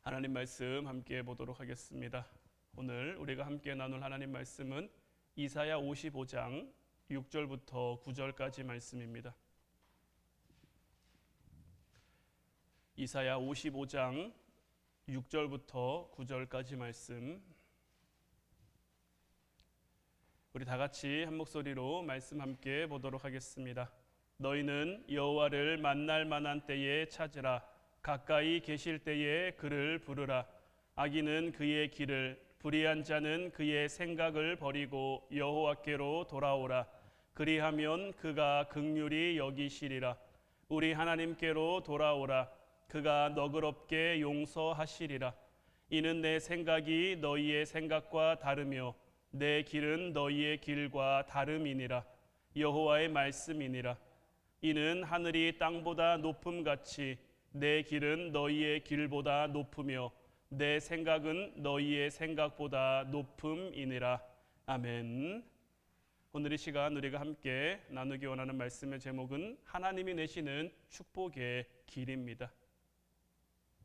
하나님 말씀 함께 보도록 하겠습니다. 오늘 우리가 함께 나눌 하나님 말씀은 이사야 55장 6절부터 9절까지 말씀입니다. 이사야 55장 6절부터 9절까지 말씀, 우리 다 같이 한 목소리로 말씀 함께 보도록 하겠습니다. 너희는 여호와를 만날 만한 때에 찾으라. 가까이 계실 때에 그를 부르라. 악인은 그의 길을, 불의한 자는 그의 생각을 버리고 여호와께로 돌아오라. 그리하면 그가 긍휼히 여기시리라. 우리 하나님께로 돌아오라. 그가 너그럽게 용서하시리라. 이는 내 생각이 너희의 생각과 다르며 내 길은 너희의 길과 다름이니라. 여호와의 말씀이니라. 이는 하늘이 땅보다 높음같이 내 길은 너희의 길보다 높으며 내 생각은 너희의 생각보다 높음이니라. 아멘. 오늘 이 시간 우리가 함께 나누기 원하는 말씀의 제목은 하나님이 내시는 축복의 길입니다.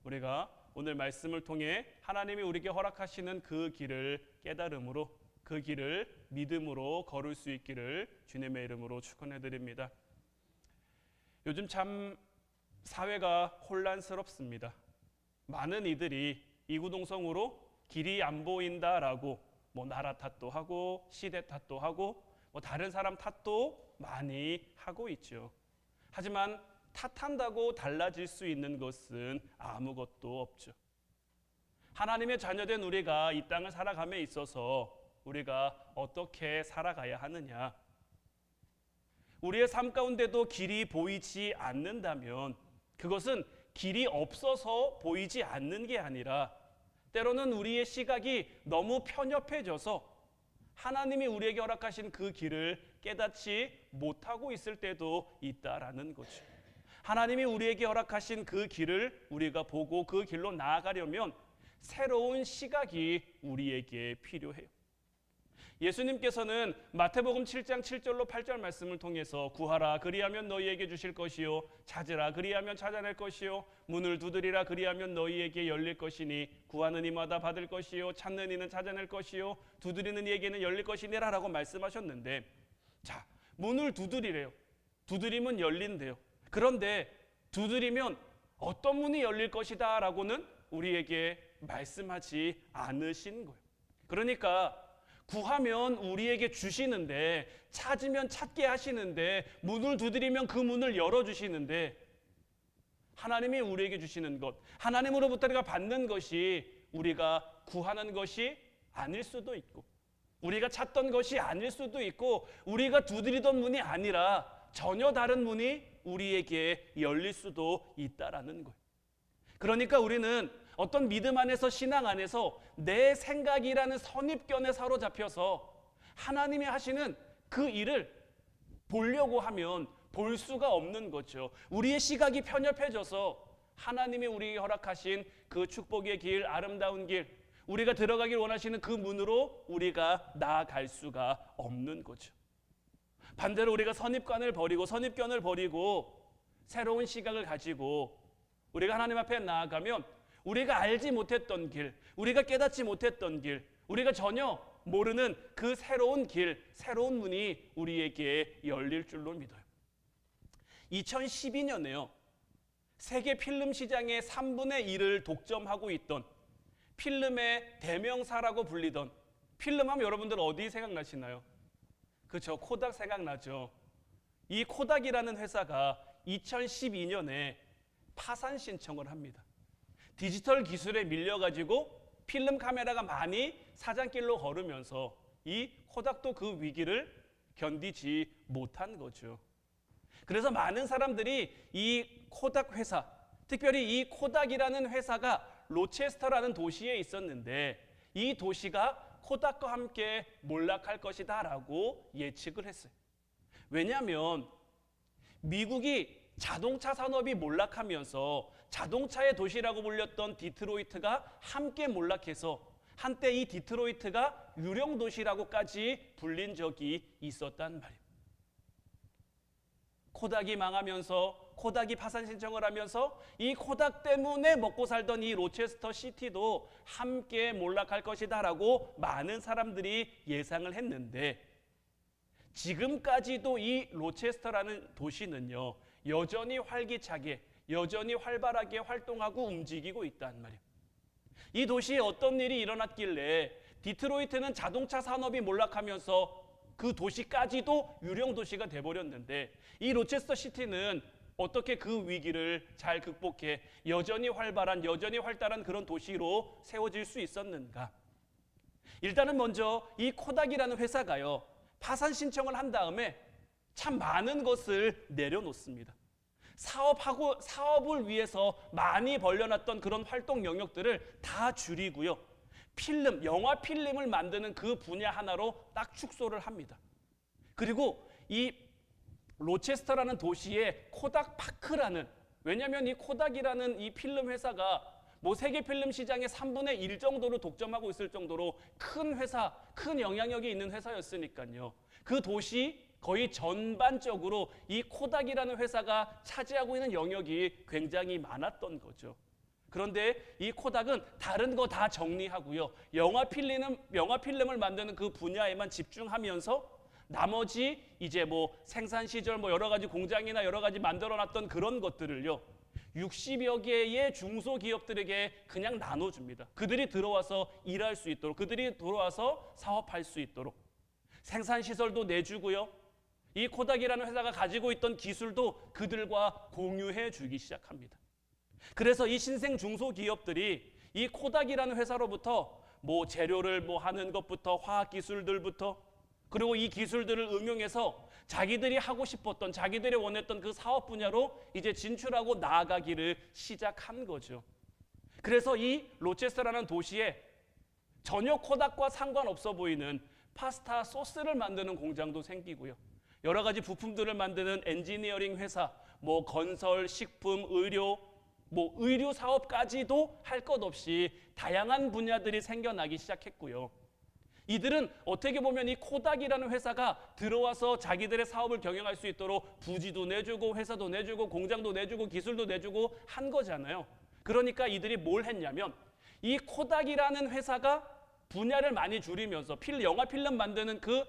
우리가 오늘 말씀을 통해 하나님이 우리에게 허락하시는 그 길을 깨달음으로, 그 길을 믿음으로 걸을 수 있기를 주님의 이름으로 축원해 드립니다. 요즘 참 사회가 혼란스럽습니다. 많은 이들이 이구동성으로 길이 안 보인다라고 나라 탓도 하고 시대 탓도 하고 다른 사람 탓도 많이 하고 있죠. 하지만 탓한다고 달라질 수 있는 것은 아무것도 없죠. 하나님의 자녀된 우리가 이 땅을 살아감에 있어서 우리가 어떻게 살아가야 하느냐, 우리의 삶 가운데도 길이 보이지 않는다면 그것은 길이 없어서 보이지 않는 게 아니라 때로는 우리의 시각이 너무 편협해져서 하나님이 우리에게 허락하신 그 길을 깨닫지 못하고 있을 때도 있다라는 거죠. 하나님이 우리에게 허락하신 그 길을 우리가 보고 그 길로 나아가려면 새로운 시각이 우리에게 필요해요. 예수님께서는 마태복음 7장 7절로 8절 말씀을 통해서 구하라 그리하면 너희에게 주실 것이요, 찾으라 그리하면 찾아낼 것이요, 문을 두드리라 그리하면 너희에게 열릴 것이니 구하는 이마다 받을 것이요, 찾는 이는 찾아낼 것이요, 두드리는 이에게는 열릴 것이니라 라고 말씀하셨는데, 자, 문을 두드리래요. 두드리면 열린대요. 그런데 두드리면 어떤 문이 열릴 것이다 라고는 우리에게 말씀하지 않으신 거예요. 그러니까 구하면 우리에게 주시는데, 찾으면 찾게 하시는데, 문을 두드리면 그 문을 열어주시는데, 하나님이 우리에게 주시는 것, 하나님으로부터 우리가 받는 것이 우리가 구하는 것이 아닐 수도 있고, 우리가 찾던 것이 아닐 수도 있고, 우리가 두드리던 문이 아니라 전혀 다른 문이 우리에게 열릴 수도 있다라는 거예요. 그러니까 우리는 어떤 믿음 안에서, 신앙 안에서 내 생각이라는 선입견에 사로잡혀서 하나님이 하시는 그 일을 보려고 하면 볼 수가 없는 거죠. 우리의 시각이 편협해져서 하나님이 우리에게 허락하신 그 축복의 길, 아름다운 길, 우리가 들어가길 원하시는 그 문으로 우리가 나아갈 수가 없는 거죠. 반대로 우리가 선입견을 버리고 새로운 시각을 가지고 우리가 하나님 앞에 나아가면 우리가 알지 못했던 길, 우리가 깨닫지 못했던 길, 우리가 전혀 모르는 그 새로운 길, 새로운 문이 우리에게 열릴 줄로 믿어요. 2012년에요. 세계 필름 시장의 3분의 1을 독점하고 있던, 필름의 대명사라고 불리던, 필름 하면 여러분들 어디 생각나시나요? 그렇죠, 코닥 생각나죠. 이 코닥이라는 회사가 2012년에 파산 신청을 합니다. 디지털 기술에 밀려가지고 필름 카메라가 많이 사장길로 걸으면서 이 코닥도 그 위기를 견디지 못한 거죠. 그래서 많은 사람들이 이 코닥 회사, 특별히 이 코닥이라는 회사가 로체스터라는 도시에 있었는데 이 도시가 코닥과 함께 몰락할 것이다 라고 예측을 했어요. 왜냐하면 미국이 자동차 산업이 몰락하면서 자동차의 도시라고 불렸던 디트로이트가 함께 몰락해서 한때 이 디트로이트가 유령 도시라고까지 불린 적이 있었단 말이에요. 코닥이 망하면서 코닥이 파산 신청을 하면서 이 코닥 때문에 먹고 살던 이 로체스터 시티도 함께 몰락할 것이다라고 많은 사람들이 예상을 했는데, 지금까지도 이 로체스터라는 도시는요, 여전히 활기차게, 여전히 활발하게 활동하고 움직이고 있단 말이에요. 이 도시에 어떤 일이 일어났길래 디트로이트는 자동차 산업이 몰락하면서 그 도시까지도 유령 도시가 돼버렸는데, 이 로체스터 시티는 어떻게 그 위기를 잘 극복해 여전히 활발한, 여전히 활달한 그런 도시로 세워질 수 있었는가? 일단은 먼저 이 코닥이라는 회사가요, 파산 신청을 한 다음에 참 많은 것을 내려놓습니다. 사업을 위해서 많이 벌려놨던 그런 활동 영역들을 다 줄이고요, 영화 필름을 만드는 그 분야 하나로 딱 축소를 합니다. 그리고 이 로체스터라는 도시에 코닥 파크라는, 왜냐하면 이 코닥이라는 이 필름 회사가 뭐 세계 필름 시장의 3분의 1 정도로 독점하고 있을 정도로 큰 회사, 큰 영향력이 있는 회사였으니까요. 그 도시 거의 전반적으로 이 코닥이라는 회사가 차지하고 있는 영역이 굉장히 많았던 거죠. 그런데 이 코닥은 다른 거 다 정리하고요, 영화 필름을 만드는 그 분야에만 집중하면서 나머지 이제 뭐 생산 시절 뭐 여러 가지 공장이나 여러 가지 만들어놨던 그런 것들을요, 60여 개의 중소기업들에게 그냥 나눠줍니다. 그들이 들어와서 일할 수 있도록, 그들이 들어와서 사업할 수 있도록 생산시설도 내주고요, 이 코닥이라는 회사가 가지고 있던 기술도 그들과 공유해 주기 시작합니다. 그래서 이 신생 중소기업들이 이 코닥이라는 회사로부터 뭐 재료를 뭐 하는 것부터 화학기술들부터, 그리고 이 기술들을 응용해서 자기들이 하고 싶었던, 자기들이 원했던 그 사업 분야로 이제 진출하고 나아가기를 시작한 거죠. 그래서 이 로체스터라는 도시에 전혀 코닥과 상관없어 보이는 파스타 소스를 만드는 공장도 생기고요, 여러 가지 부품들을 만드는 엔지니어링 회사, 뭐 건설, 식품, 의료, 뭐 의류 사업까지도 할 것 없이 다양한 분야들이 생겨나기 시작했고요. 이들은 어떻게 보면 이 코닥이라는 회사가 들어와서 자기들의 사업을 경영할 수 있도록 부지도 내주고 회사도 내주고 공장도 내주고 기술도 내주고 한 거잖아요. 그러니까 이들이 뭘 했냐면, 이 코닥이라는 회사가 분야를 많이 줄이면서 영화 필름 만드는 그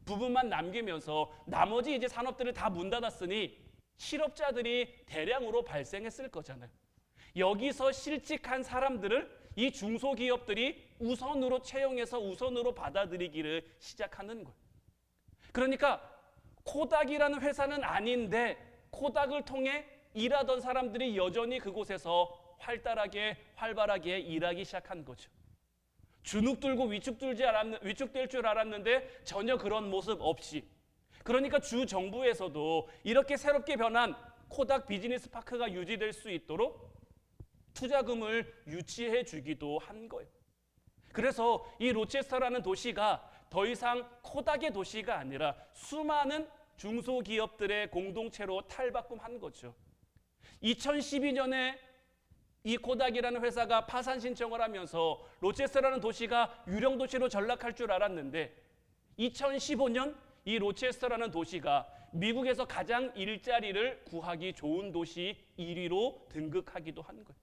부분만 남기면서 나머지 이제 산업들을 다 문 닫았으니 실업자들이 대량으로 발생했을 거잖아요. 여기서 실직한 사람들을 이 중소기업들이 우선으로 채용해서 우선으로 받아들이기를 시작하는 거예요. 그러니까 코닥이라는 회사는 아닌데 코닥을 통해 일하던 사람들이 여전히 그곳에서 활발하게 일하기 시작한 거죠. 주눅 들고 위축될 줄 알았는데 전혀 그런 모습 없이, 그러니까 주 정부에서도 이렇게 새롭게 변한 코닥 비즈니스 파크가 유지될 수 있도록 투자금을 유치해 주기도 한 거예요. 그래서 이 로체스터라는 도시가 더 이상 코닥의 도시가 아니라 수많은 중소기업들의 공동체로 탈바꿈한 거죠. 2012년에 이 코닥이라는 회사가 파산 신청을 하면서 로체스터라는 도시가 유령 도시로 전락할 줄 알았는데, 2015년 이 로체스터라는 도시가 미국에서 가장 일자리를 구하기 좋은 도시 1위로 등극하기도 한 거예요.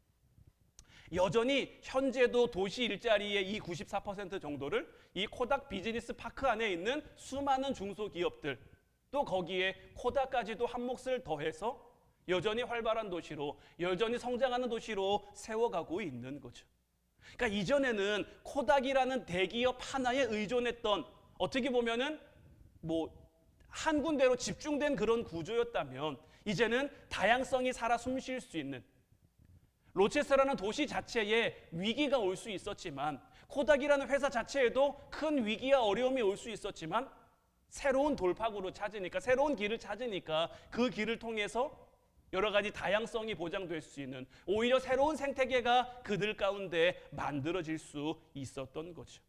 여전히 현재도 도시 일자리의 이 94% 정도를 이 코닥 비즈니스 파크 안에 있는 수많은 중소기업들, 또 거기에 코닥까지도 한 몫을 더해서 여전히 활발한 도시로, 여전히 성장하는 도시로 세워가고 있는 거죠. 그러니까 이전에는 코닥이라는 대기업 하나에 의존했던, 어떻게 보면은 뭐 한 군데로 집중된 그런 구조였다면, 이제는 다양성이 살아 숨쉴 수 있는, 로체스터라는 도시 자체에 위기가 올 수 있었지만, 코닥이라는 회사 자체에도 큰 위기와 어려움이 올 수 있었지만, 새로운 돌파구를 찾으니까, 새로운 길을 찾으니까 그 길을 통해서 여러 가지 다양성이 보장될 수 있는, 오히려 새로운 생태계가 그들 가운데 만들어질 수 있었던 거죠.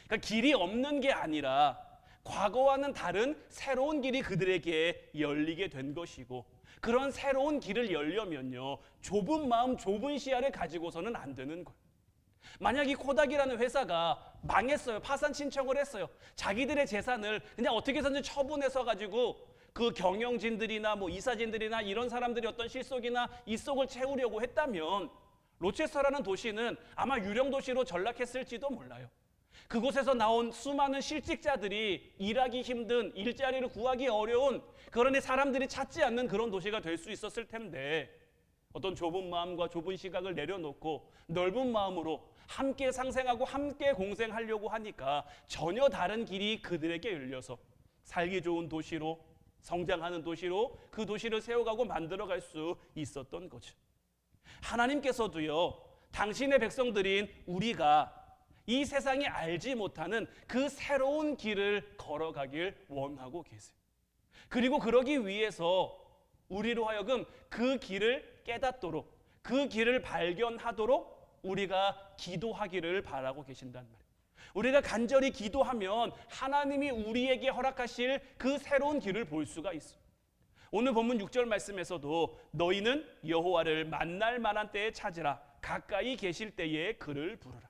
그러니까 길이 없는 게 아니라 과거와는 다른 새로운 길이 그들에게 열리게 된 것이고, 그런 새로운 길을 열려면요, 좁은 마음, 좁은 시야를 가지고서는 안 되는 거예요. 만약 이 코닥이라는 회사가 망했어요. 파산 신청을 했어요. 자기들의 재산을 그냥 어떻게 해서든지 처분해서 가지고 그 경영진들이나 뭐 이사진들이나 이런 사람들이 어떤 실속이나 이속을 채우려고 했다면 로체스터라는 도시는 아마 유령 도시로 전락했을지도 몰라요. 그곳에서 나온 수많은 실직자들이 일하기 힘든, 일자리를 구하기 어려운, 그러니 사람들이 찾지 않는 그런 도시가 될 수 있었을 텐데, 어떤 좁은 마음과 좁은 시각을 내려놓고 넓은 마음으로 함께 상생하고 함께 공생하려고 하니까 전혀 다른 길이 그들에게 열려서 살기 좋은 도시로, 성장하는 도시로 그 도시를 세워가고 만들어갈 수 있었던 거죠. 하나님께서도요, 당신의 백성들인 우리가 이 세상이 알지 못하는 그 새로운 길을 걸어가길 원하고 계세요. 그리고 그러기 위해서 우리로 하여금 그 길을 깨닫도록, 그 길을 발견하도록 우리가 기도하기를 바라고 계신단 말이에요. 우리가 간절히 기도하면 하나님이 우리에게 허락하실 그 새로운 길을 볼 수가 있어요. 오늘 본문 6절 말씀에서도 너희는 여호와를 만날 만한 때에 찾으라, 가까이 계실 때에 그를 부르라.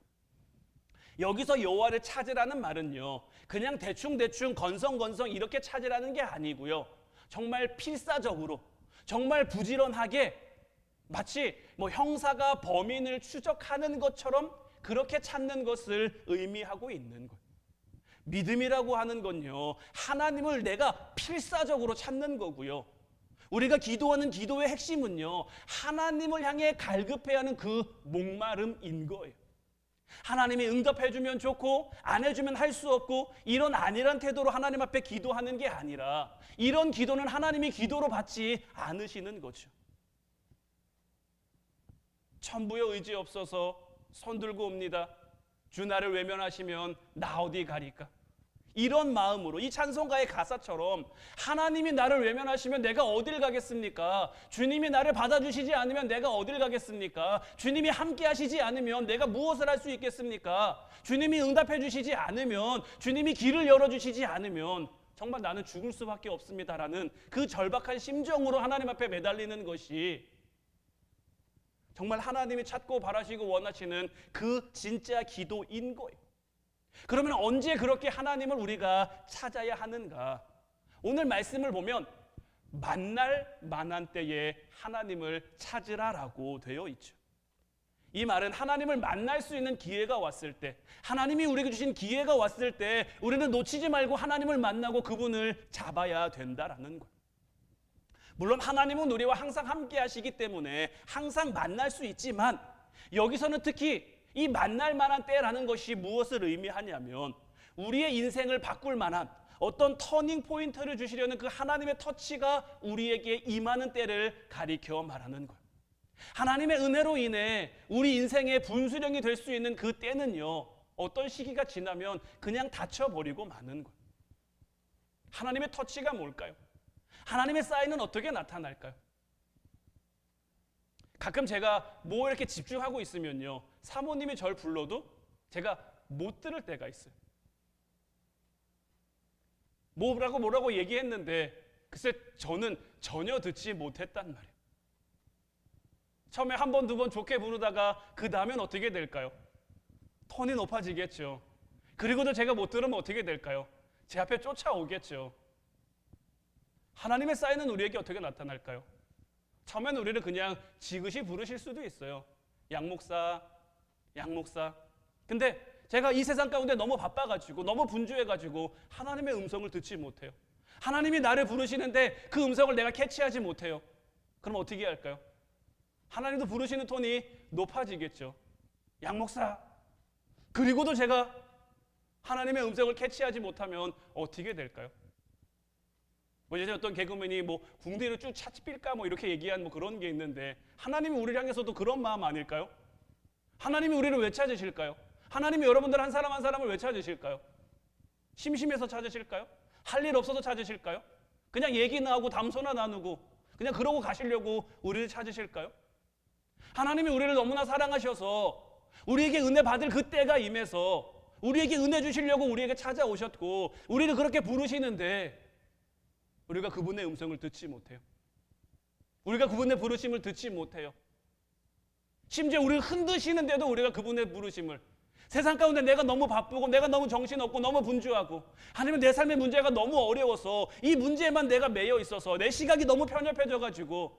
여기서 여호와를 찾으라는 말은요, 그냥 대충대충 건성건성 이렇게 찾으라는 게 아니고요, 정말 필사적으로, 정말 부지런하게, 마치 뭐 형사가 범인을 추적하는 것처럼 그렇게 찾는 것을 의미하고 있는 거예요. 믿음이라고 하는 건요, 하나님을 내가 필사적으로 찾는 거고요, 우리가 기도하는 기도의 핵심은요, 하나님을 향해 갈급해야 하는 그 목마름인 거예요. 하나님이 응답해주면 좋고 안 해주면 할 수 없고 이런 아니란 태도로 하나님 앞에 기도하는 게 아니라, 이런 기도는 하나님이 기도로 받지 않으시는 거죠. 천부여 의지 없어서 손 들고 옵니다. 주 나를 외면하시면 나 어디 가리까? 이런 마음으로, 이 찬송가의 가사처럼 하나님이 나를 외면하시면 내가 어딜 가겠습니까? 주님이 나를 받아주시지 않으면 내가 어딜 가겠습니까? 주님이 함께 하시지 않으면 내가 무엇을 할 수 있겠습니까? 주님이 응답해 주시지 않으면, 주님이 길을 열어주시지 않으면 정말 나는 죽을 수밖에 없습니다라는 그 절박한 심정으로 하나님 앞에 매달리는 것이 정말 하나님이 찾고 바라시고 원하시는 그 진짜 기도인 거예요. 그러면 언제 그렇게 하나님을 우리가 찾아야 하는가? 오늘 말씀을 보면 만날 만한 때에 하나님을 찾으라라고 되어 있죠. 이 말은 하나님을 만날 수 있는 기회가 왔을 때, 하나님이 우리에게 주신 기회가 왔을 때 우리는 놓치지 말고 하나님을 만나고 그분을 잡아야 된다라는 거예요. 물론 하나님은 우리와 항상 함께 하시기 때문에 항상 만날 수 있지만, 여기서는 특히 이 만날 만한 때라는 것이 무엇을 의미하냐면, 우리의 인생을 바꿀 만한 어떤 터닝 포인트를 주시려는 그 하나님의 터치가 우리에게 임하는 때를 가리켜 말하는 거예요. 하나님의 은혜로 인해 우리 인생의 분수령이 될 수 있는 그 때는요, 어떤 시기가 지나면 그냥 닫혀버리고 마는 거예요. 하나님의 터치가 뭘까요? 하나님의 사인은 어떻게 나타날까요? 가끔 제가 뭐 이렇게 집중하고 있으면요, 사모님이 절 불러도 제가 못 들을 때가 있어요. 뭐라고 얘기했는데 글쎄 저는 전혀 듣지 못했단 말이에요. 처음에 한 번, 두 번 좋게 부르다가 그 다음엔 어떻게 될까요? 톤이 높아지겠죠. 그리고도 제가 못 들으면 어떻게 될까요? 제 앞에 쫓아오겠죠. 하나님의 사인은 우리에게 어떻게 나타날까요? 처음에는 우리를 그냥 지그시 부르실 수도 있어요. 양 목사, 양 목사. 근데 제가 이 세상 가운데 너무 바빠가지고, 너무 분주해가지고 하나님의 음성을 듣지 못해요. 하나님이 나를 부르시는데 그 음성을 내가 캐치하지 못해요. 그럼 어떻게 할까요? 하나님도 부르시는 톤이 높아지겠죠. 양 목사. 그리고도 제가 하나님의 음성을 캐치하지 못하면 어떻게 될까요? 뭐 예전에 어떤 개그맨이 뭐 궁디를 쭉 찾필까 뭐 이렇게 얘기한 뭐 그런 게 있는데, 하나님이 우리를 향해서도 그런 마음 아닐까요? 하나님이 우리를 왜 찾으실까요? 하나님이 여러분들 한 사람 한 사람을 왜 찾으실까요? 심심해서 찾으실까요? 할 일 없어서 찾으실까요? 그냥 얘기나 하고 담소나 나누고 그냥 그러고 가시려고 우리를 찾으실까요? 하나님이 우리를 너무나 사랑하셔서 우리에게 은혜 받을 그 때가 임해서 우리에게 은혜 주시려고 우리에게 찾아오셨고, 우리를 그렇게 부르시는데 우리가 그분의 음성을 듣지 못해요. 우리가 그분의 부르심을 듣지 못해요. 심지어 우리를 흔드시는데도 우리가 그분의 부르심을, 세상 가운데 내가 너무 바쁘고 내가 너무 정신없고 너무 분주하고 아니면 내 삶의 문제가 너무 어려워서 이 문제에만 내가 매여 있어서 내 시각이 너무 편협해져가지고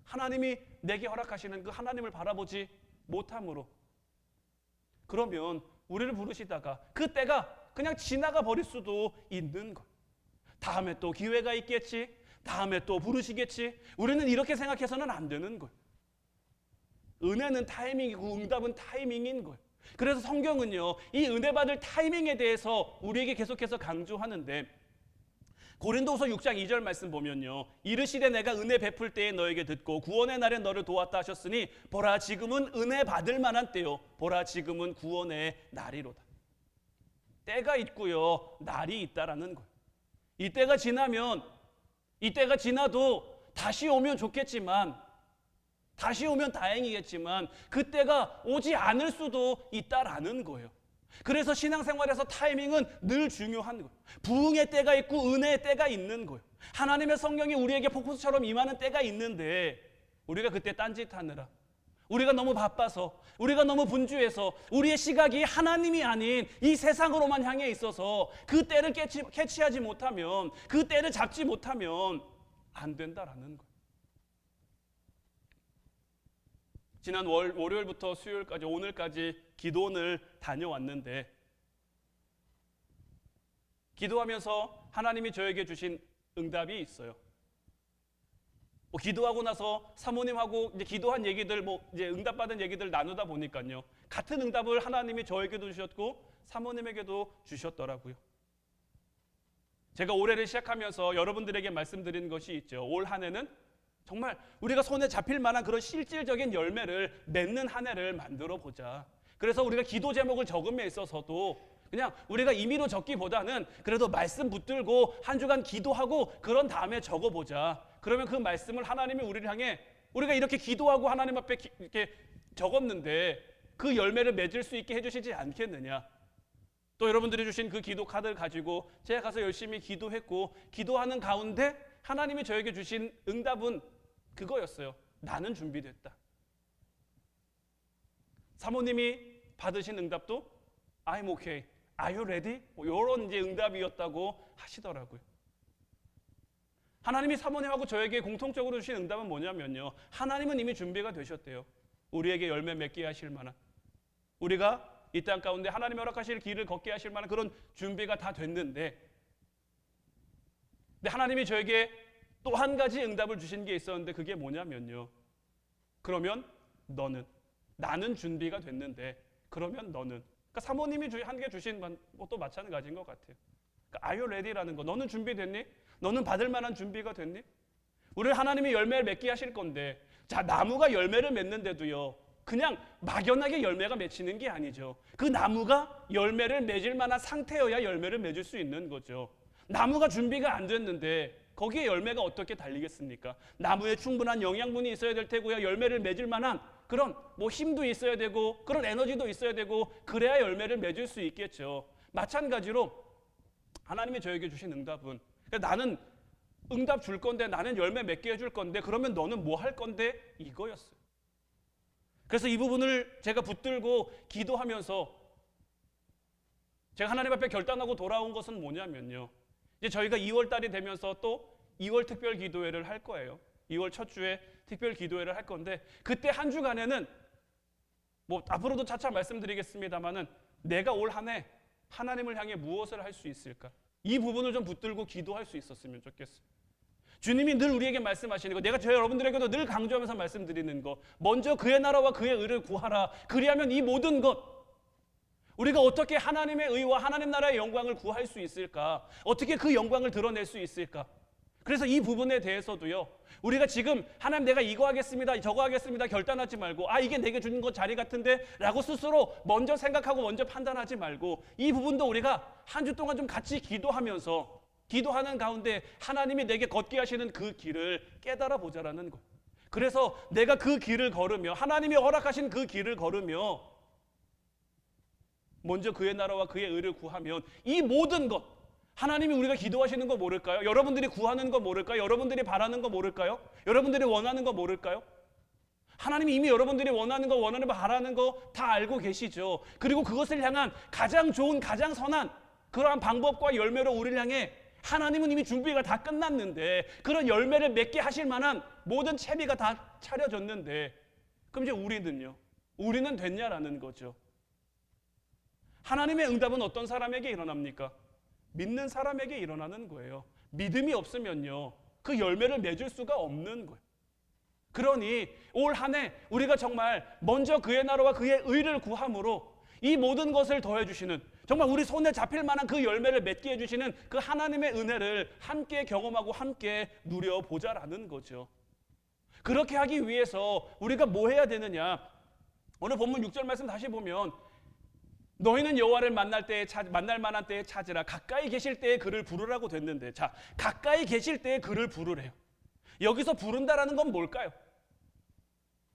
하나님이 내게 허락하시는 그 하나님을 바라보지 못함으로, 그러면 우리를 부르시다가 그 때가 그냥 지나가 버릴 수도 있는 것. 다음에 또 기회가 있겠지, 다음에 또 부르시겠지. 우리는 이렇게 생각해서는 안 되는 거예요. 은혜는 타이밍이고 응답은 타이밍인 거예요. 그래서 성경은요, 이 은혜 받을 타이밍에 대해서 우리에게 계속해서 강조하는데, 고린도후서 6장 2절 말씀 보면요, 이르시되 내가 은혜 베풀 때에 너에게 듣고 구원의 날에 너를 도왔다 하셨으니 보라 지금은 은혜 받을 만한 때요, 보라 지금은 구원의 날이로다. 때가 있고요, 날이 있다라는 거예요. 이 때가 지나면, 이 때가 지나도 다시 오면 좋겠지만, 다시 오면 다행이겠지만 그 때가 오지 않을 수도 있다라는 거예요. 그래서 신앙생활에서 타이밍은 늘 중요한 거예요. 부흥의 때가 있고 은혜의 때가 있는 거예요. 하나님의 성령이 우리에게 폭포수처럼 임하는 때가 있는데, 우리가 그때 딴짓하느라, 우리가 너무 바빠서, 우리가 너무 분주해서 우리의 시각이 하나님이 아닌 이 세상으로만 향해 있어서 그 때를 캐치하지 못하면, 그 때를 잡지 못하면 안 된다라는 거예요. 지난 월요일부터 수요일까지, 오늘까지 기도원을 다녀왔는데, 기도하면서 하나님이 저에게 주신 응답이 있어요. 기도하고 나서 사모님하고 이제 기도한 얘기들, 이제 응답받은 얘기들 나누다 보니까요, 같은 응답을 하나님이 저에게도 주셨고 사모님에게도 주셨더라고요. 제가 올해를 시작하면서 여러분들에게 말씀드린 것이 있죠. 올 한 해는 정말 우리가 손에 잡힐 만한 그런 실질적인 열매를 맺는 한 해를 만들어 보자. 그래서 우리가 기도 제목을 적음에 있어서도 그냥 우리가 임의로 적기보다는 그래도 말씀 붙들고 한 주간 기도하고 그런 다음에 적어보자. 그러면 그 말씀을 하나님이 우리를 향해, 우리가 이렇게 기도하고 하나님 앞에 이렇게 적었는데 그 열매를 맺을 수 있게 해주시지 않겠느냐. 또 여러분들이 주신 그 기도 카드를 가지고 제가 가서 열심히 기도했고, 기도하는 가운데 하나님이 저에게 주신 응답은 그거였어요. 나는 준비됐다. 사모님이 받으신 응답도 I'm okay, are you ready? 이런 이제 응답이었다고 하시더라고요. 하나님이 사모님하고 저에게 공통적으로 주신 응답은 뭐냐면요, 하나님은 이미 준비가 되셨대요. 우리에게 열매 맺게 하실 만한, 우리가 이 땅 가운데 하나님이 허락하실 길을 걷게 하실 만한 그런 준비가 다 됐는데, 근데 하나님이 저에게 또 한 가지 응답을 주신 게 있었는데, 그게 뭐냐면요, 그러면 너는, 나는 준비가 됐는데 그러면 너는, 그러니까 사모님이 한 개 주신 것도 마찬가지인 것 같아요. 그러니까 Are you ready라는 거, 너는 준비됐니? 너는 받을 만한 준비가 됐니? 우리 하나님이 열매를 맺게 하실 건데, 자, 나무가 열매를 맺는데도요, 그냥 막연하게 열매가 맺히는 게 아니죠. 그 나무가 열매를 맺을 만한 상태여야 열매를 맺을 수 있는 거죠. 나무가 준비가 안 됐는데 거기에 열매가 어떻게 달리겠습니까? 나무에 충분한 영양분이 있어야 될 테고요, 열매를 맺을 만한 그런 힘도 있어야 되고 그런 에너지도 있어야 되고, 그래야 열매를 맺을 수 있겠죠. 마찬가지로 하나님이 저에게 주신 응답은, 나는 응답 줄 건데, 나는 열매 맺게 해줄 건데, 그러면 너는 뭐 할 건데, 이거였어요. 그래서 이 부분을 제가 붙들고 기도하면서 제가 하나님 앞에 결단하고 돌아온 것은 뭐냐면요, 이제 저희가 2월 달이 되면서 또 2월 특별 기도회를 할 거예요. 2월 첫 주에 특별 기도회를 할 건데, 그때 한 주간에는 앞으로도 차차 말씀드리겠습니다만은 내가 올 한 해 하나님을 향해 무엇을 할 수 있을까, 이 부분을 좀 붙들고 기도할 수 있었으면 좋겠어요. 주님이 늘 우리에게 말씀하시는 거, 내가 저 여러분들에게도 늘 강조하면서 말씀드리는 거, 먼저 그의 나라와 그의 의를 구하라. 그리하면 이 모든 것, 우리가 어떻게 하나님의 의와 하나님 나라의 영광을 구할 수 있을까? 어떻게 그 영광을 드러낼 수 있을까? 그래서 이 부분에 대해서도요, 우리가 지금 하나님 내가 이거 하겠습니다, 저거 하겠습니다 결단하지 말고, 이게 내게 주는 것 자리 같은데 라고 스스로 먼저 생각하고 먼저 판단하지 말고, 이 부분도 우리가 한 주 동안 좀 같이 기도하면서, 기도하는 가운데 하나님이 내게 걷게 하시는 그 길을 깨달아 보자라는 것. 그래서 내가 그 길을 걸으며, 하나님이 허락하신 그 길을 걸으며 먼저 그의 나라와 그의 의를 구하면 이 모든 것, 하나님이 우리가 기도하시는 거 모를까요? 여러분들이 구하는 거 모를까요? 여러분들이 바라는 거 모를까요? 여러분들이 원하는 거 모를까요? 하나님이 이미 여러분들이 원하는 거, 바라는 거 다 알고 계시죠. 그리고 그것을 향한 가장 좋은, 가장 선한 그러한 방법과 열매로 우리를 향해 하나님은 이미 준비가 다 끝났는데, 그런 열매를 맺게 하실 만한 모든 채비가 다 차려졌는데, 그럼 이제 우리는요? 우리는 됐냐라는 거죠. 하나님의 응답은 어떤 사람에게 일어납니까? 믿는 사람에게 일어나는 거예요. 믿음이 없으면요, 그 열매를 맺을 수가 없는 거예요. 그러니 올 한 해 우리가 정말 먼저 그의 나라와 그의 의를 구함으로 이 모든 것을 더해주시는, 정말 우리 손에 잡힐 만한 그 열매를 맺게 해주시는 그 하나님의 은혜를 함께 경험하고 함께 누려보자라는 거죠. 그렇게 하기 위해서 우리가 뭐 해야 되느냐? 오늘 본문 6절 말씀 다시 보면, 너희는 여호와를 만날 만한 때에 찾으라. 가까이 계실 때에 그를 부르라고 됐는데, 자, 가까이 계실 때에 그를 부르래요. 여기서 부른다라는 건 뭘까요?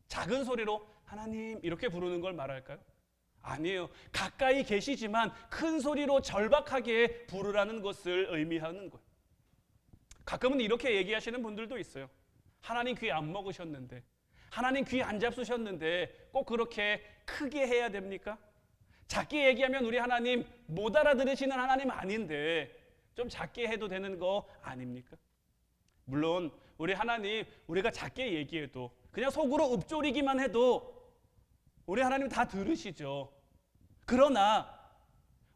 작은 소리로 하나님 이렇게 부르는 걸 말할까요? 아니에요. 가까이 계시지만 큰 소리로 절박하게 부르라는 것을 의미하는 거예요. 가끔은 이렇게 얘기하시는 분들도 있어요. 하나님 귀 안 먹으셨는데, 하나님 귀 안 잡수셨는데 꼭 그렇게 크게 해야 됩니까? 작게 얘기하면 우리 하나님 못 알아들으시는 하나님 아닌데 좀 작게 해도 되는 거 아닙니까? 물론 우리 하나님, 우리가 작게 얘기해도, 그냥 속으로 읊조리기만 해도 우리 하나님 다 들으시죠. 그러나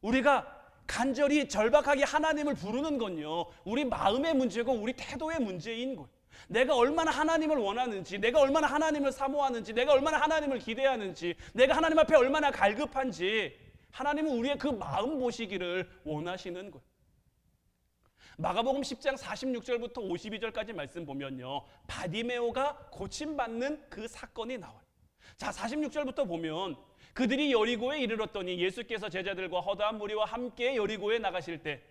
우리가 간절히 절박하게 하나님을 부르는 건요, 우리 마음의 문제고 우리 태도의 문제인 거예요. 내가 얼마나 하나님을 원하는지, 내가 얼마나 하나님을 사모하는지, 내가 얼마나 하나님을 기대하는지, 내가 하나님 앞에 얼마나 갈급한지, 하나님은 우리의 그 마음 보시기를 원하시는 거예요. 마가복음 10장 46절부터 52절까지 말씀 보면요, 바디메오가 고침받는 그 사건이 나와요. 자, 46절부터 보면, 그들이 여리고에 이르렀더니 예수께서 제자들과 허다한 무리와 함께 여리고에 나가실 때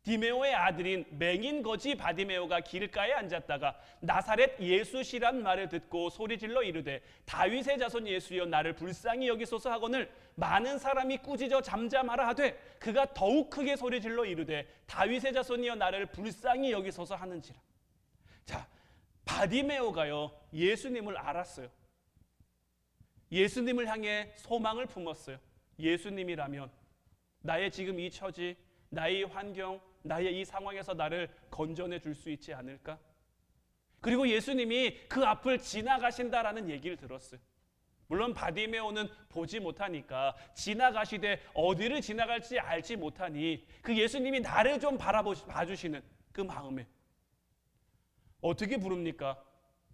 디메오의 아들인 맹인 거지 바디메오가 길가에 앉았다가 나사렛 예수시란 말을 듣고 소리질러 이르되 다윗의 자손 예수여 나를 불쌍히 여기소서 하거늘 많은 사람이 꾸짖어 잠잠하라 하되 그가 더욱 크게 소리질러 이르되 다윗의 자손이여 나를 불쌍히 여기소서 하는지라. 자, 바디메오가요, 예수님을 알았어요. 예수님을 향해 소망을 품었어요. 예수님이라면 나의 지금 이 처지, 나의 환경, 나의 이 상황에서 나를 건져내 줄 수 있지 않을까? 그리고 예수님이 그 앞을 지나가신다라는 얘기를 들었어요. 물론 바디메오는 보지 못하니까 지나가시되 어디를 지나갈지 알지 못하니 그 예수님이 나를 좀 봐주시는 그 마음에 어떻게 부릅니까?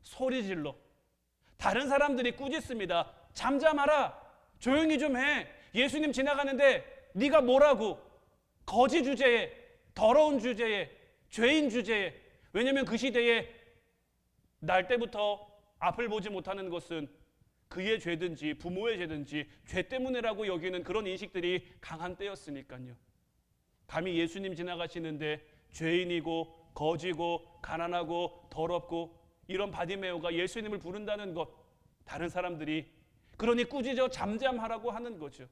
소리질러. 다른 사람들이 꾸짖습니다. 잠잠하라. 조용히 좀 해. 예수님 지나가는데 네가 뭐라고. 거지 주제에, 더러운 주제에, 죄인 주제에. 왜냐하면 그 시대에 날 때부터 앞을 보지 못하는 것은 그의 죄든지 부모의 죄든지 죄 때문이라고 여기는 그런 인식들이 강한 때였으니까요. 감히 예수님 지나가시는데 죄인이고 거지고 가난하고 더럽고 이런 바디메오가 예수님을 부른다는 것, 다른 사람들이 그러니 꾸짖어 잠잠하라고 하는 거죠.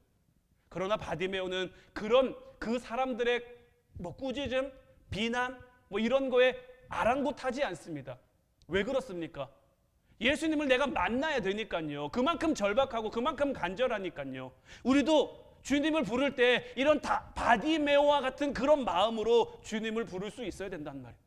그러나 바디메오는 그런 그 사람들의 꾸짖음, 비난 이런 거에 아랑곳하지 않습니다. 왜 그렇습니까? 예수님을 내가 만나야 되니까요. 그만큼 절박하고 그만큼 간절하니까요. 우리도 주님을 부를 때 이런 바디메오와 같은 그런 마음으로 주님을 부를 수 있어야 된단 말이에요.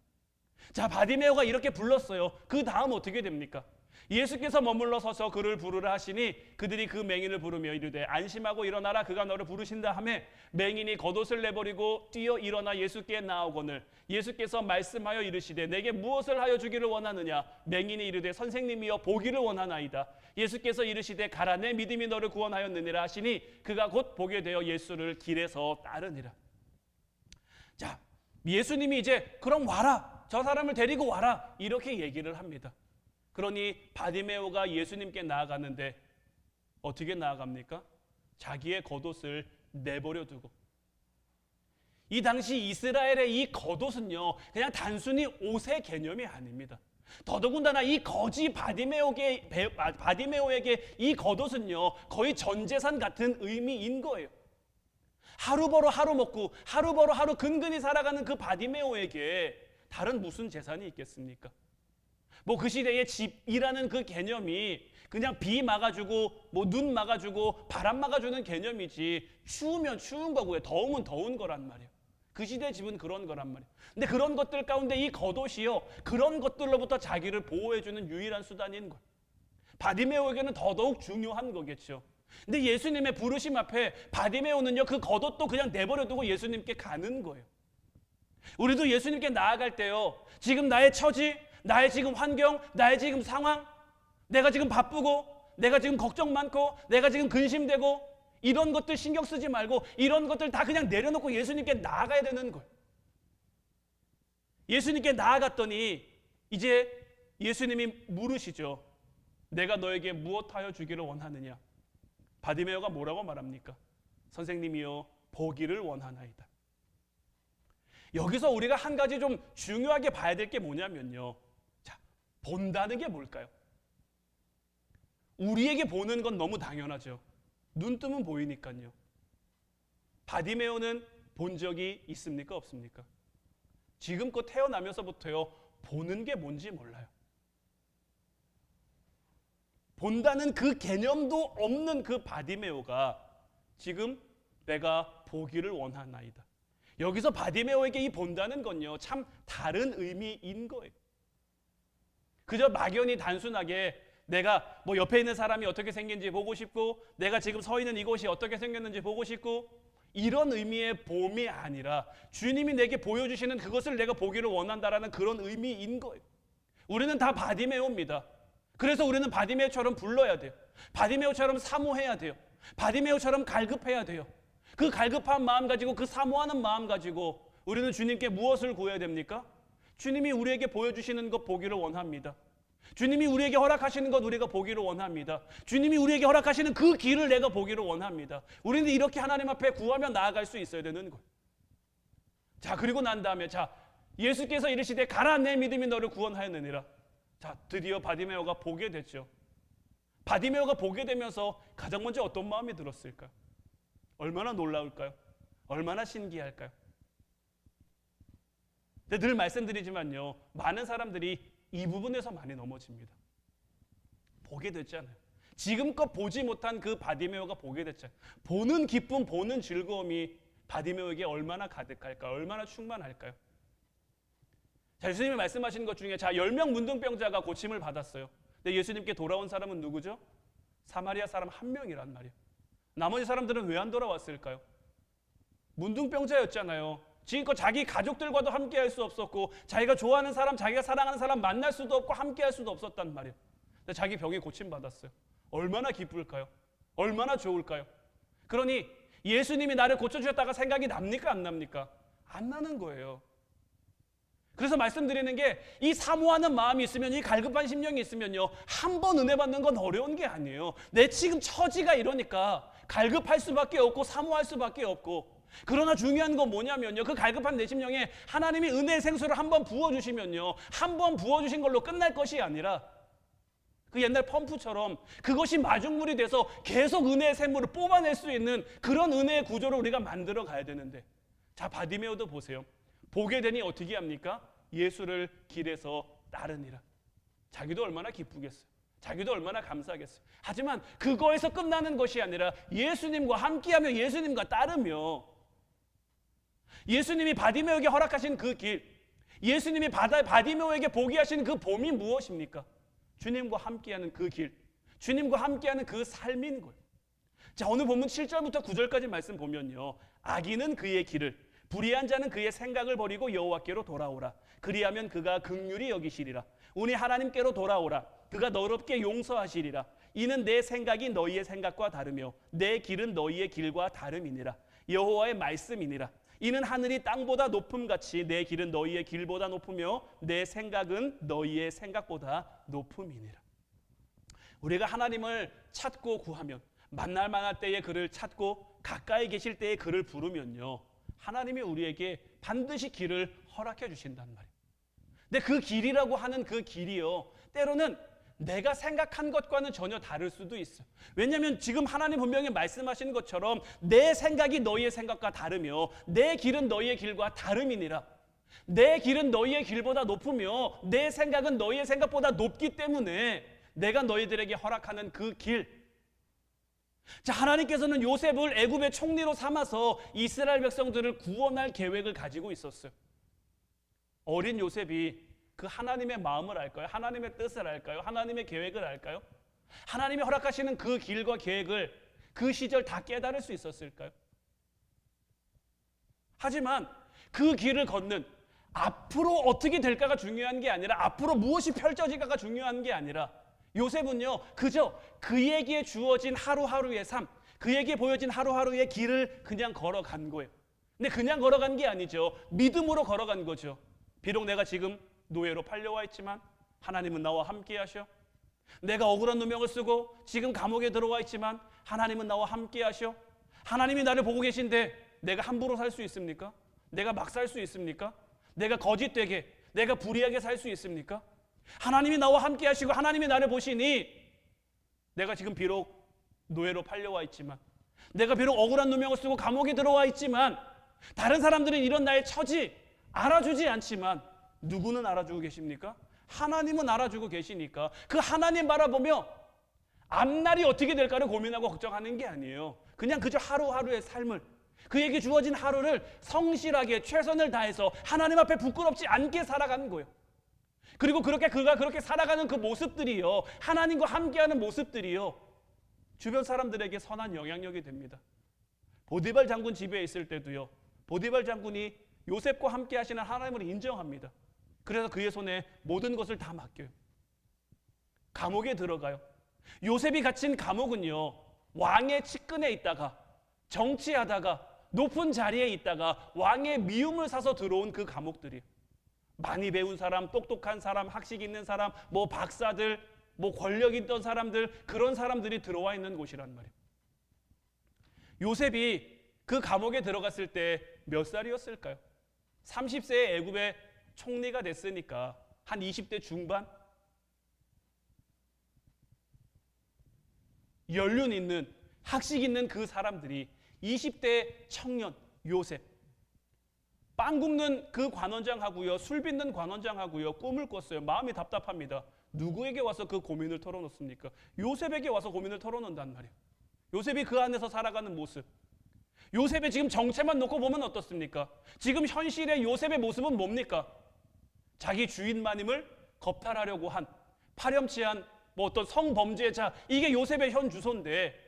자, 바디메오가 이렇게 불렀어요. 그 다음 어떻게 됩니까? 예수께서 머물러 서서 그를 부르라 하시니 그들이 그 맹인을 부르며 이르되 안심하고 일어나라 그가 너를 부르신다 하며 맹인이 겉옷을 내버리고 뛰어 일어나 예수께 나오거늘 예수께서 말씀하여 이르시되 내게 무엇을 하여 주기를 원하느냐. 맹인이 이르되 선생님이여 보기를 원하나이다. 예수께서 이르시되 가라 내 믿음이 너를 구원하였느니라 하시니 그가 곧 보게 되어 예수를 길에서 따르니라. 자, 예수님이 이제 그럼 와라, 저 사람을 데리고 와라, 이렇게 얘기를 합니다. 그러니 바디메오가 예수님께 나아가는데 어떻게 나아갑니까? 자기의 겉옷을 내버려 두고. 이 당시 이스라엘의 이 겉옷은요, 그냥 단순히 옷의 개념이 아닙니다. 더더군다나 이 거지 바디메오에게 이 겉옷은요, 거의 전 재산 같은 의미인 거예요. 하루 벌어 하루 먹고 하루 벌어 하루 근근히 살아가는 그 바디메오에게 다른 무슨 재산이 있겠습니까? 그 시대의 집이라는 그 개념이 그냥 비 막아주고 뭐 눈 막아주고 바람 막아주는 개념이지, 추우면 추운 거고요, 더우면 더운 거란 말이에요. 그 시대 집은 그런 거란 말이에요. 근데 그런 것들 가운데 이 겉옷이요, 그런 것들로부터 자기를 보호해주는 유일한 수단인 거예요. 바디메오에게는 더더욱 중요한 거겠죠. 근데 예수님의 부르심 앞에 바디메오는요, 그 겉옷도 그냥 내버려두고 예수님께 가는 거예요. 우리도 예수님께 나아갈 때요, 지금 나의 처지, 나의 지금 환경, 나의 지금 상황, 내가 지금 바쁘고, 내가 지금 걱정 많고, 내가 지금 근심되고, 이런 것들 신경 쓰지 말고 이런 것들 다 그냥 내려놓고 예수님께 나아가야 되는 거예요. 예수님께 나아갔더니 이제 예수님이 물으시죠. 내가 너에게 무엇하여 주기를 원하느냐? 바디메오가 뭐라고 말합니까? 선생님이여, 보기를 원하나이다. 여기서 우리가 한 가지 좀 중요하게 봐야 될 게 뭐냐면요, 자, 본다는 게 뭘까요? 우리에게 보는 건 너무 당연하죠. 눈 뜨면 보이니까요. 바디메오는 본 적이 있습니까? 없습니까? 지금껏 태어나면서부터요, 보는 게 뭔지 몰라요. 본다는 그 개념도 없는 그 바디메오가 지금 내가 보기를 원하나이다. 여기서 바디메오에게 이 본다는 건요, 참 다른 의미인 거예요. 그저 막연히 단순하게 내가 뭐 옆에 있는 사람이 어떻게 생긴지 보고 싶고, 내가 지금 서 있는 이곳이 어떻게 생겼는지 보고 싶고, 이런 의미의 봄이 아니라 주님이 내게 보여주시는 그것을 내가 보기를 원한다라는 그런 의미인 거예요. 우리는 다 바디메오입니다. 그래서 우리는 바디메오처럼 불러야 돼요. 바디메오처럼 사모해야 돼요. 바디메오처럼 갈급해야 돼요. 그 갈급한 마음 가지고, 그 사모하는 마음 가지고 우리는 주님께 무엇을 구해야 됩니까? 주님이 우리에게 보여주시는 것 보기를 원합니다. 주님이 우리에게 허락하시는 것 우리가 보기를 원합니다. 주님이 우리에게 허락하시는 그 길을 내가 보기를 원합니다. 우리는 이렇게 하나님 앞에 구하며 나아갈 수 있어야 되는 거예요. 자, 그리고 난 다음에, 자, 예수께서 이르시되 가라, 내 믿음이 너를 구원하였느니라. 자, 드디어 바디메오가 보게 됐죠. 바디메오가 보게 되면서 가장 먼저 어떤 마음이 들었을까요? 얼마나 놀라울까요? 얼마나 신기할까요? 근데 늘 말씀드리지만요, 많은 사람들이 이 부분에서 많이 넘어집니다. 보게 됐잖아요. 지금껏 보지 못한 그 바디메오가 보게 됐잖아요. 보는 기쁨, 보는 즐거움이 바디메오에게 얼마나 가득할까요? 얼마나 충만할까요? 자, 예수님이 말씀하신 것 중에, 자, 10명 문둥병자가 고침을 받았어요. 근데 예수님께 돌아온 사람은 누구죠? 사마리아 사람 한 명이란 말이에요. 나머지 사람들은 왜 안 돌아왔을까요? 문둥병자였잖아요. 지금껏 자기 가족들과도 함께 할 수 없었고, 자기가 좋아하는 사람, 자기가 사랑하는 사람 만날 수도 없고 함께 할 수도 없었단 말이에요. 근데 자기 병이 고침받았어요. 얼마나 기쁠까요? 얼마나 좋을까요? 그러니 예수님이 나를 고쳐주셨다가 생각이 납니까? 안 납니까? 안 나는 거예요. 그래서 말씀드리는 게, 이 사모하는 마음이 있으면, 이 갈급한 심령이 있으면요, 한 번 은혜 받는 건 어려운 게 아니에요. 내 지금 처지가 이러니까 갈급할 수밖에 없고 사모할 수밖에 없고, 그러나 중요한 건 뭐냐면요, 그 갈급한 내 심령에 하나님이 은혜의 생수를 한번 부어주시면요, 한번 부어주신 걸로 끝날 것이 아니라 그 옛날 펌프처럼 그것이 마중물이 돼서 계속 은혜의 샘물을 뽑아낼 수 있는 그런 은혜의 구조를 우리가 만들어 가야 되는데, 자, 바디메오도 보세요. 보게 되니 어떻게 합니까? 예수를 길에서 따르니라. 자기도 얼마나 기쁘겠어요. 자기도 얼마나 감사하겠어요. 하지만 그거에서 끝나는 것이 아니라 예수님과 함께하며 예수님과 따르며, 예수님이 바디메오에게 허락하신 그 길, 예수님이 바디메오에게 보게 하신 그 봄이 무엇입니까? 주님과 함께하는 그 길, 주님과 함께하는 그 삶인 거예요. 자, 오늘 본문 7절부터 9절까지 말씀 보면요, 악인은 그의 길을, 불의한 자는 그의 생각을 버리고 여호와께로 돌아오라. 그리하면 그가 긍휼히 여기시리라. 우리 하나님께로 돌아오라. 그가 너롭게 용서하시리라. 이는 내 생각이 너희의 생각과 다르며 내 길은 너희의 길과 다름이니라. 여호와의 말씀이니라. 이는 하늘이 땅보다 높음같이 내 길은 너희의 길보다 높으며 내 생각은 너희의 생각보다 높음이니라. 우리가 하나님을 찾고 구하면, 만날 만할 때에 그를 찾고 가까이 계실 때에 그를 부르면요, 하나님이 우리에게 반드시 길을 허락해 주신단 말이에요. 근데 그 길이라고 하는 그 길이요, 때로는 내가 생각한 것과는 전혀 다를 수도 있어요. 왜냐하면 지금 하나님 분명히 말씀하시는 것처럼 내 생각이 너희의 생각과 다르며 내 길은 너희의 길과 다름이니라. 내 길은 너희의 길보다 높으며 내 생각은 너희의 생각보다 높기 때문에 내가 너희들에게 허락하는 그 길. 자, 하나님께서는 요셉을 애굽의 총리로 삼아서 이스라엘 백성들을 구원할 계획을 가지고 있었어요. 어린 요셉이 그 하나님의 마음을 알까요? 하나님의 뜻을 알까요? 하나님의 계획을 알까요? 하나님이 허락하시는 그 길과 계획을 그 시절 다 깨달을 수 있었을까요? 하지만 그 길을 걷는, 앞으로 어떻게 될까가 중요한 게 아니라, 앞으로 무엇이 펼쳐질까가 중요한 게 아니라, 요셉은요 그저 그에게 주어진 하루하루의 삶, 그에게 보여진 하루하루의 길을 그냥 걸어간 거예요. 근데 그냥 걸어간 게 아니죠. 믿음으로 걸어간 거죠. 비록 내가 지금 노예로 팔려와 있지만 하나님은 나와 함께 하셔. 내가 억울한 누명을 쓰고 지금 감옥에 들어와 있지만 하나님은 나와 함께 하셔. 하나님이 나를 보고 계신데 내가 함부로 살 수 있습니까? 내가 막 살 수 있습니까? 내가 거짓되게, 내가 불의하게 살 수 있습니까? 하나님이 나와 함께 하시고 하나님이 나를 보시니 내가 지금 비록 노예로 팔려와 있지만, 내가 비록 억울한 누명을 쓰고 감옥에 들어와 있지만, 다른 사람들은 이런 나의 처지 알아주지 않지만 누구는 알아주고 계십니까? 하나님은 알아주고 계시니까 그 하나님 바라보며 앞날이 어떻게 될까를 고민하고 걱정하는 게 아니에요. 그냥 그저 하루하루의 삶을, 그에게 주어진 하루를 성실하게 최선을 다해서 하나님 앞에 부끄럽지 않게 살아가는 거예요. 그리고 그가 그렇게 살아가는 그 모습들이요, 하나님과 함께하는 모습들이요, 주변 사람들에게 선한 영향력이 됩니다. 보디발 장군 집에 있을 때도요, 보디발 장군이 요셉과 함께 하시는 하나님을 인정합니다. 그래서 그의 손에 모든 것을 다 맡겨요. 감옥에 들어가요. 요셉이 갇힌 감옥은요, 왕의 측근에 있다가, 정치하다가, 높은 자리에 있다가 왕의 미움을 사서 들어온 그 감옥들이에요. 많이 배운 사람, 똑똑한 사람, 학식 있는 사람, 뭐 박사들, 뭐 권력 있던 사람들, 그런 사람들이 들어와 있는 곳이란 말이에요. 요셉이 그 감옥에 들어갔을 때 몇 살이었을까요? 30세의 애굽의 총리가 됐으니까 한 20대 중반? 연륜 있는, 학식 있는 그 사람들이 20대 청년 요셉, 빵 굽는 그 관원장하고요, 술 빚는 관원장하고요, 꿈을 꿨어요. 마음이 답답합니다. 누구에게 와서 그 고민을 털어놓습니까? 요셉에게 와서 고민을 털어놓는단 말이에요. 요셉이 그 안에서 살아가는 모습, 요셉의 지금 정체만 놓고 보면 어떻습니까? 지금 현실의 요셉의 모습은 뭡니까? 자기 주인마님을 겁탈하려고 한 파렴치한 뭐 어떤 성범죄자, 이게 요셉의 현 주소인데,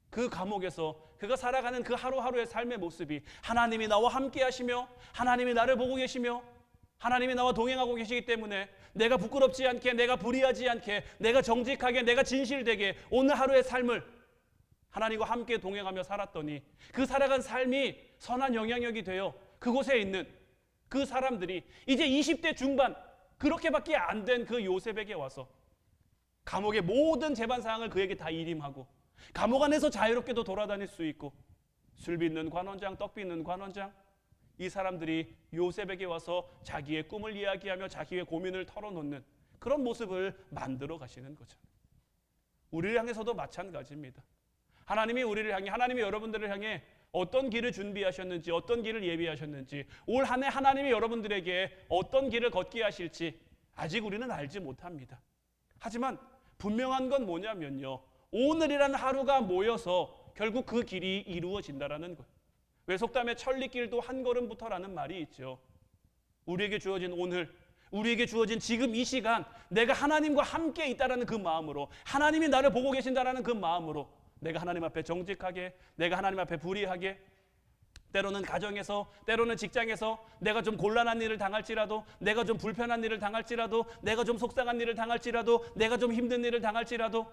그 감옥에서 그가 살아가는 그 하루하루의 삶의 모습이 하나님이 나와 함께 하시며 하나님이 나를 보고 계시며 하나님이 나와 동행하고 계시기 때문에 내가 부끄럽지 않게, 내가 불의하지 않게, 내가 정직하게, 내가 진실되게 오늘 하루의 삶을 하나님과 함께 동행하며 살았더니 그 살아간 삶이 선한 영향력이 되어 그곳에 있는 그 사람들이 이제 20대 중반, 그렇게밖에 안 된 그 요셉에게 와서 감옥의 모든 재반 사항을 그에게 다 일임하고, 감옥 안에서 자유롭게도 돌아다닐 수 있고, 술 빚는 관원장, 떡 빚는 관원장, 이 사람들이 요셉에게 와서 자기의 꿈을 이야기하며 자기의 고민을 털어놓는 그런 모습을 만들어 가시는 거죠. 우리를 향해서도 마찬가지입니다. 하나님이 우리를 향해, 하나님이 여러분들을 향해 어떤 길을 준비하셨는지, 어떤 길을 예비하셨는지, 올 한 해 하나님이 여러분들에게 어떤 길을 걷게 하실지 아직 우리는 알지 못합니다. 하지만 분명한 건 뭐냐면요, 오늘이라는 하루가 모여서 결국 그 길이 이루어진다라는 거예요. 왜 속담에 천리길도 한 걸음부터라는 말이 있죠. 우리에게 주어진 오늘, 우리에게 주어진 지금 이 시간, 내가 하나님과 함께 있다라는 그 마음으로, 하나님이 나를 보고 계신다라는 그 마음으로 내가 하나님 앞에 정직하게, 내가 하나님 앞에 불의하게, 때로는 가정에서, 때로는 직장에서 내가 좀 곤란한 일을 당할지라도, 내가 좀 불편한 일을 당할지라도, 내가 좀 속상한 일을 당할지라도, 내가 좀 힘든 일을 당할지라도,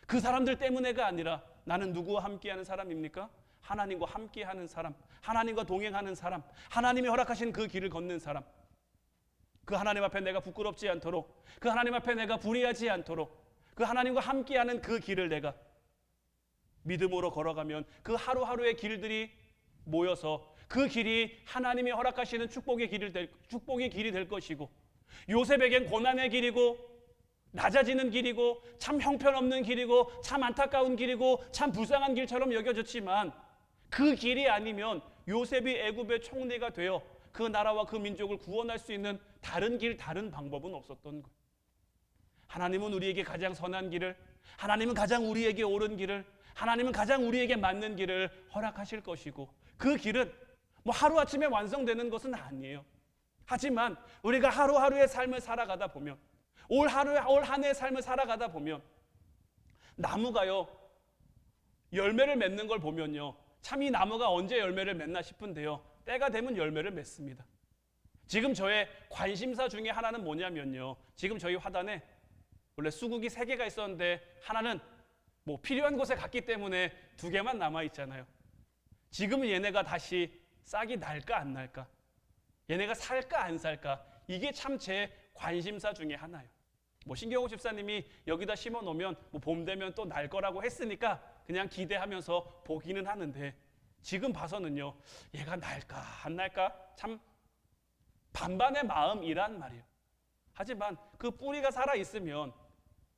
그 사람들 때문에가 아니라 나는 누구와 함께하는 사람입니까? 하나님과 함께하는 사람, 하나님과 동행하는 사람, 하나님이 허락하신 그 길을 걷는 사람. 그 하나님 앞에 내가 부끄럽지 않도록, 그 하나님 앞에 내가 불의하지 않도록, 그 하나님과 함께하는 그 길을 내가 믿음으로 걸어가면 그 하루하루의 길들이 모여서 그 길이 하나님이 허락하시는 축복의 길이 될 것이고, 요셉에겐 고난의 길이고 낮아지는 길이고 참 형편없는 길이고 참 안타까운 길이고 참 불쌍한 길처럼 여겨졌지만, 그 길이 아니면 요셉이 애굽의 총리가 되어 그 나라와 그 민족을 구원할 수 있는 다른 길, 다른 방법은 없었던 거예요. 하나님은 우리에게 가장 선한 길을, 하나님은 가장 우리에게 옳은 길을, 하나님은 가장 우리에게 맞는 길을 허락하실 것이고, 그 길은 뭐 하루아침에 완성되는 것은 아니에요. 하지만 우리가 하루하루의 삶을 살아가다 보면, 올 한 해의 삶을 살아가다 보면 나무가요 열매를 맺는 걸 보면요, 참 이 나무가 언제 열매를 맺나 싶은데요, 때가 되면 열매를 맺습니다. 지금 저의 관심사 중에 하나는 뭐냐면요, 지금 저희 화단에 원래 수국이 3개가 있었는데 하나는 뭐 필요한 곳에 갔기 때문에 2개만 남아 있잖아요. 지금은 얘네가 다시 싹이 날까 안 날까, 얘네가 살까 안 살까, 이게 참 제 관심사 중에 하나예요. 뭐 신경호 집사님이 여기다 심어 놓으면 뭐 봄 되면 또 날 거라고 했으니까 그냥 기대하면서 보기는 하는데, 지금 봐서는요, 얘가 날까 안 날까 참 반반의 마음이란 말이에요. 하지만 그 뿌리가 살아 있으면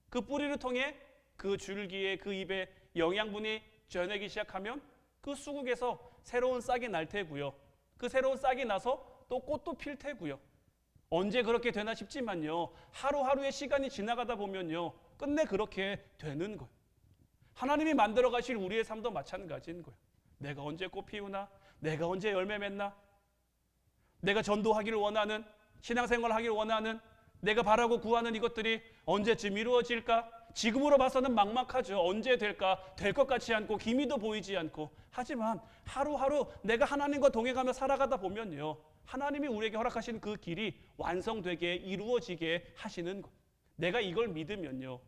그 뿌리를 통해 그 줄기에, 그 잎에 영양분이 전하기 시작하면 그 수국에서 새로운 싹이 날 테고요, 그 새로운 싹이 나서 또 꽃도 필 테고요. 언제 그렇게 되나 싶지만요, 하루하루의 시간이 지나가다 보면요, 끝내 그렇게 되는 거예요. 하나님이 만들어 가실 우리의 삶도 마찬가지인 거예요. 내가 언제 꽃 피우나, 내가 언제 열매 맺나, 내가 전도하기를 원하는, 신앙생활을 하기를 원하는, 내가 바라고 구하는 이것들이 언제쯤 이루어질까? 지금으로 봐서는 막막하죠. 언제 될까? 될 것 같지 않고 기미도 보이지 않고. 하지만 하루하루 내가 하나님과 동행하며 살아가다 보면요, 하나님이 우리에게 허락하신 그 길이 완성되게 이루어지게 하시는 것. 내가 이걸 믿으면요,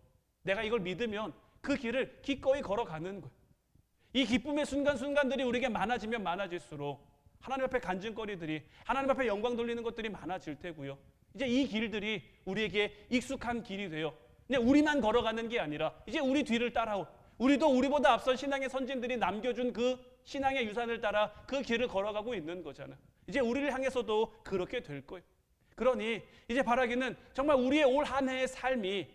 내가 이걸 믿으면 그 길을 기꺼이 걸어가는 거예요. 이 기쁨의 순간순간들이 우리에게 많아지면 많아질수록 하나님 앞에 간증거리들이, 하나님 앞에 영광 돌리는 것들이 많아질 테고요, 이제 이 길들이 우리에게 익숙한 길이 돼요. 그냥 우리만 걸어가는 게 아니라 이제 우리 뒤를 따라온, 우리도 우리보다 앞선 신앙의 선진들이 남겨준 그 신앙의 유산을 따라 그 길을 걸어가고 있는 거잖아요. 이제 우리를 향해서도 그렇게 될 거예요. 그러니 이제 바라기는 정말 우리의 올 한 해의 삶이,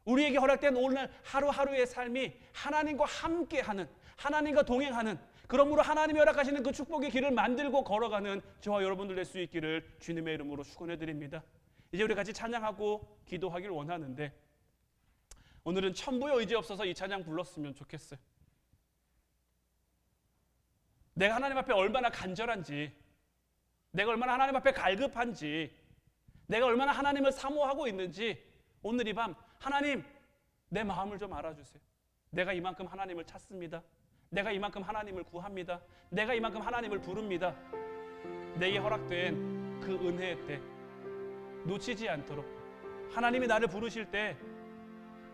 우리에게 허락된 오늘 하루하루의 삶이 하나님과 함께하는, 하나님과 동행하는, 그러므로 하나님이 허락하시는 그 축복의 길을 만들고 걸어가는 저와 여러분들 될 수 있기를 주님의 이름으로 축원해 드립니다. 이제 우리 같이 찬양하고 기도하기를 원하는데, 오늘은 천부의 의지 없어서 이 찬양 불렀으면 좋겠어요. 내가 하나님 앞에 얼마나 간절한지, 내가 얼마나 하나님 앞에 갈급한지, 내가 얼마나 하나님을 사모하고 있는지 오늘 이 밤 하나님, 내 마음을 좀 알아주세요. 내가 이만큼 하나님을 찾습니다. 내가 이만큼 하나님을 구합니다. 내가 이만큼 하나님을 부릅니다. 내게 허락된 그 은혜의 때 놓치지 않도록, 하나님이 나를 부르실 때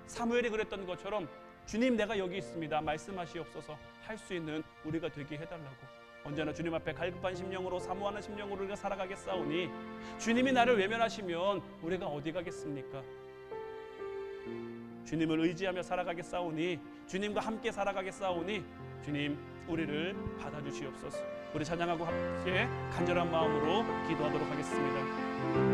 사무엘이 그랬던 것처럼 주님 내가 여기 있습니다 말씀하시옵소서 할 수 있는 우리가 되게 해달라고, 언제나 주님 앞에 갈급한 심령으로, 사모하는 심령으로 우리가 살아가겠사오니, 주님이 나를 외면하시면 우리가 어디 가겠습니까? 주님을 의지하며 살아가겠사오니, 주님과 함께 살아가겠사오니 주님 우리를 받아주시옵소서. 우리 찬양하고 함께 간절한 마음으로 기도하도록 하겠습니다.